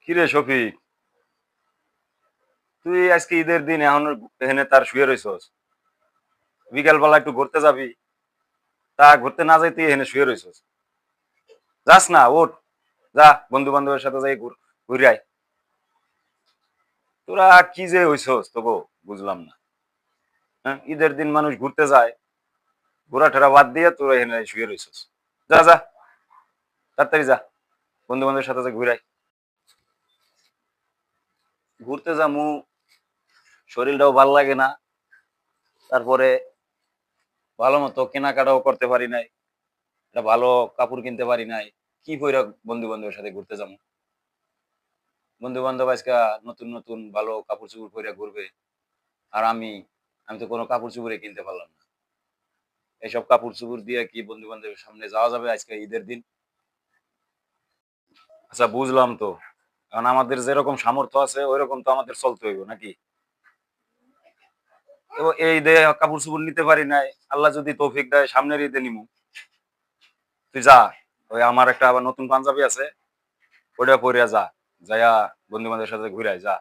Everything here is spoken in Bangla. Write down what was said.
কিরে শফিক, তুই আজকে ঈদের দিন এখন এখানে তার শুয়ে রইছস? বিকাল বেলা একটু ঘুরতে যাবি, তা ঘুরতে না যাইতে এখানে শুয়ে রইছস। যাস না, ওঠ, যা বন্ধু বান্ধবের সাথে যাই ঘুরে আয়। তোরা কি যে হইছস তোগো, বুঝলাম না। হ্যাঁ, ঈদের দিন মানুষ ঘুরতে যায়, ঘোরা ঠেরা বাদ দিয়ে তোরা এখানে শুয়ে রইছস। যা যা, তাড়াতাড়ি যা, বন্ধু বান্ধবের সাথে যা ঘুরে আয়। ঘুরতে যামু, শরীরটাও ভাল লাগে না, তারপরে ভালো মতো কেনাকাটাও করতে পারি নাই, একটা ভালো কাপড় কিনতে পারি নাই। কি কইরা বন্ধু বান্ধবের সাথে ঘুরতে যাবো? বন্ধু বান্ধব আজকে নতুন নতুন ভালো কাপড় চোপড় পরে ঘুরবে, আর আমি তো কোনো কাপড় চোপড়ে কিনতে পারলাম না। এইসব কাপড় চোপড় দিয়ে কি বন্ধু বান্ধবের সামনে যাওয়া যাবে আজকে ঈদের দিন? আচ্ছা, বুঝলাম তো। কারণ আমাদের যেরকম সামর্থ্য আছে ওইরকম তো আমাদের চলতে হইব নাকি? তো এই ঈদে কাপড় চোপড় নিতে পারি নাই, আল্লাহ যদি তৌফিক দেয় সামনের ঈদে নিমু। তুই যা, ওই আমার একটা আবার নতুন পাঞ্জাবি আছে, ওটা পরিয়া যা, যাইয়া বন্ধু বান্ধবের সাথে ঘুরে আয়, যা।